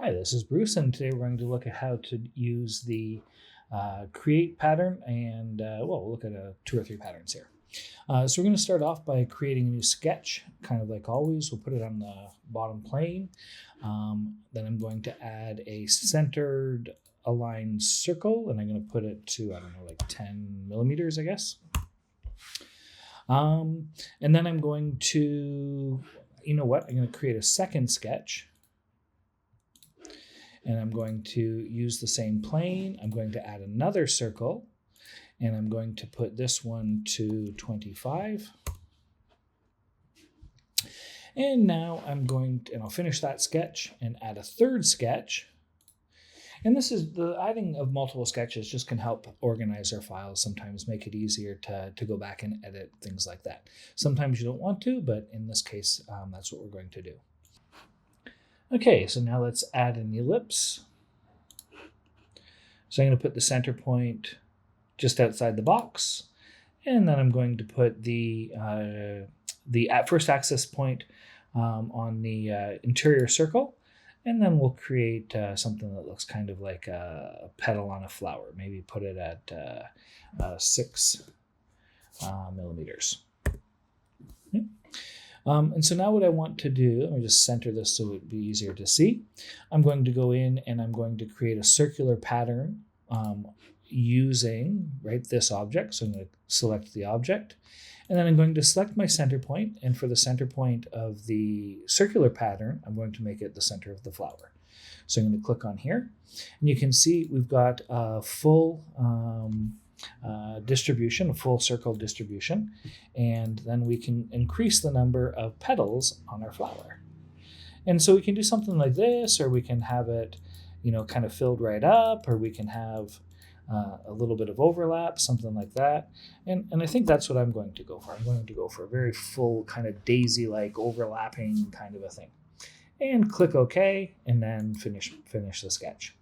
Hi, this is Bruce, and today we're going to look at how to use the create pattern, and we'll look at two or three patterns here. So we're going to start off by creating a new sketch, kind of like always. We'll put it on the bottom plane. Then I'm going to add a centered aligned circle, and I'm going to put it to, I don't know, like 10 millimeters, I guess. And then I'm going to, I'm going to create a second sketch. And I'm going to use the same plane. I'm going to add another circle, and I'm going to put this one to 25. And now I'll finish that sketch and add a third sketch. And this is the adding of multiple sketches just can help organize our files, sometimes make it easier to go back and edit things like that. Sometimes you don't want to, but in this case, that's what we're going to do. Okay, so now let's add an ellipse. So I'm going to put the center point just outside the box, and then I'm going to put the first axis point on the interior circle, and then we'll create something that looks kind of like a petal on a flower. Maybe put it at 6 millimeters. Okay. And so now what I want to do, let me just center this so it would be easier to see. I'm going to go in and I'm going to create a circular pattern using this object. So I'm going to select the object, and then I'm going to select my center point. And for the center point of the circular pattern, I'm going to make it the center of the flower. So I'm going to click on here, and you can see we've got a full distribution, a full circle distribution, and then we can increase the number of petals on our flower. And so we can do something like this, or we can have it, kind of filled right up, or we can have a little bit of overlap, something like that. And I think that's what I'm going to go for. I'm going to go for a very full kind of daisy-like overlapping kind of a thing. And click OK, and then finish the sketch.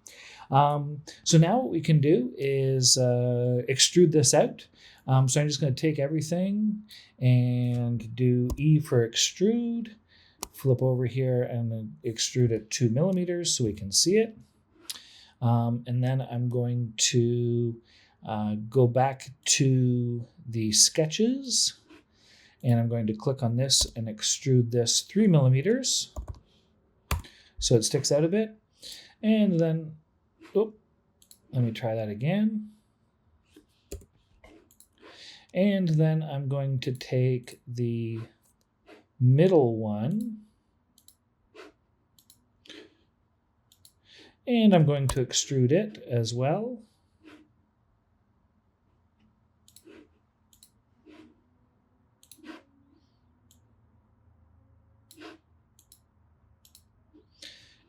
So now what we can do is extrude this out. So I'm just going to take everything and do E for extrude, flip over here and then extrude it 2 millimeters so we can see it. And then I'm going to go back to the sketches, and I'm going to click on this and extrude this 3 millimeters so it sticks out a bit. And then, let me try that again. And then I'm going to take the middle one, and I'm going to extrude it as well.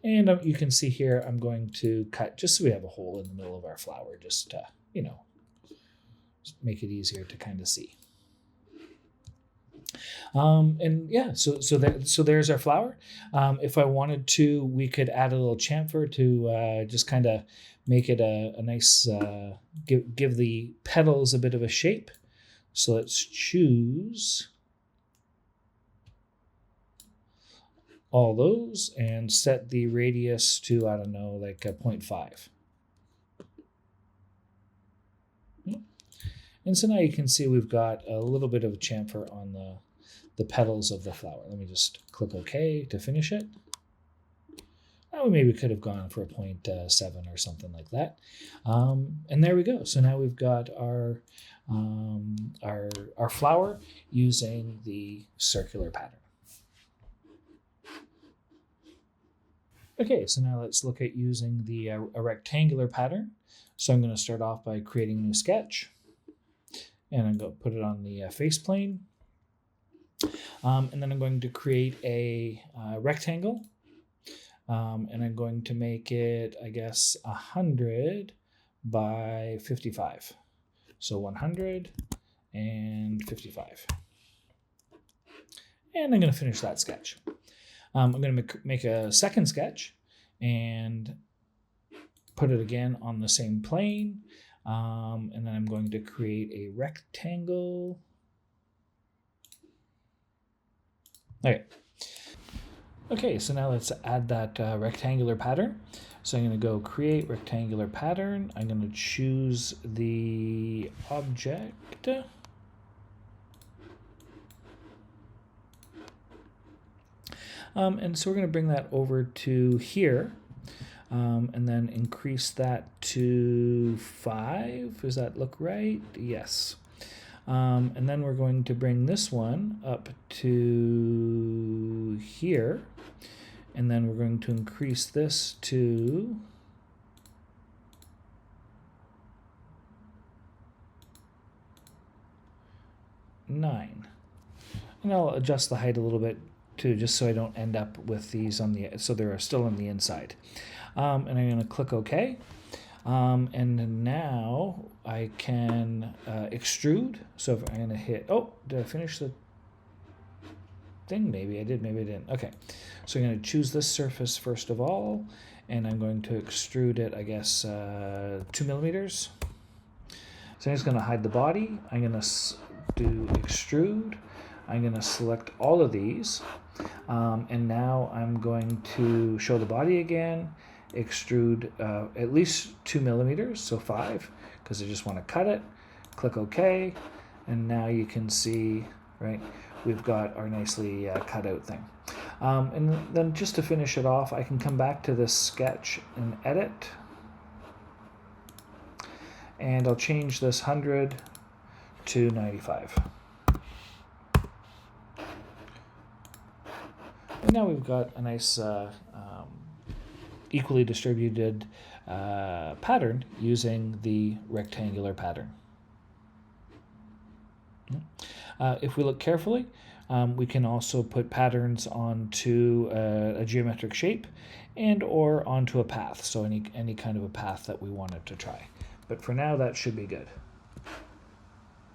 And you can see here, I'm going to cut just so we have a hole in the middle of our flower, just to, just make it easier to kind of see. And yeah, so there's our flower. If I wanted to, we could add a little chamfer to just kind of make it a nice, give the petals a bit of a shape. So let's choose all those and set the radius to, I don't know, like 0.5. And so now you can see we've got a little bit of chamfer on the petals of the flower. Let me just click OK to finish it. Now we maybe could have gone for a 0.7 or something like that. And there we go. So now we've got our flower using the circular pattern. Okay, so now let's look at using a rectangular pattern. So I'm going to start off by creating a new sketch, and I'm going to put it on the face plane. And then I'm going to create a rectangle, and I'm going to make it, I guess, 100 by 55. So 100 and 55. And I'm going to finish that sketch. I'm going to make a second sketch and put it again on the same plane. And then I'm going to create a rectangle. Okay. Okay, so now let's add that rectangular pattern. So I'm going to go create rectangular pattern. I'm going to choose the object. And so we're going to bring that over to here. And then increase that to 5. Does that look right? Yes. And then we're going to bring this one up to here. And then we're going to increase this to 9. And I'll adjust the height a little bit too, just so I don't end up with these on the, so they're still on the inside. And I'm going to click OK. And now I can extrude. So if I'm going to hit, oh, did I finish the thing? Maybe I did, maybe I didn't. Okay, so I'm going to choose this surface first of all, and I'm going to extrude it, I guess, 2 millimeters. So I'm just going to hide the body. I'm going to do extrude. I'm going to select all of these, and now I'm going to show the body again, extrude at least 2 millimeters, so 5, because I just want to cut it. Click OK, and now you can see, right, we've got our nicely cut out thing. And then just to finish it off, I can come back to this sketch and edit, and I'll change this 100 to 95. And now we've got a nice equally distributed pattern using the rectangular pattern. If we look carefully, we can also put patterns onto a geometric shape and or onto a path, so any kind of a path that we wanted to try. But for now, that should be good.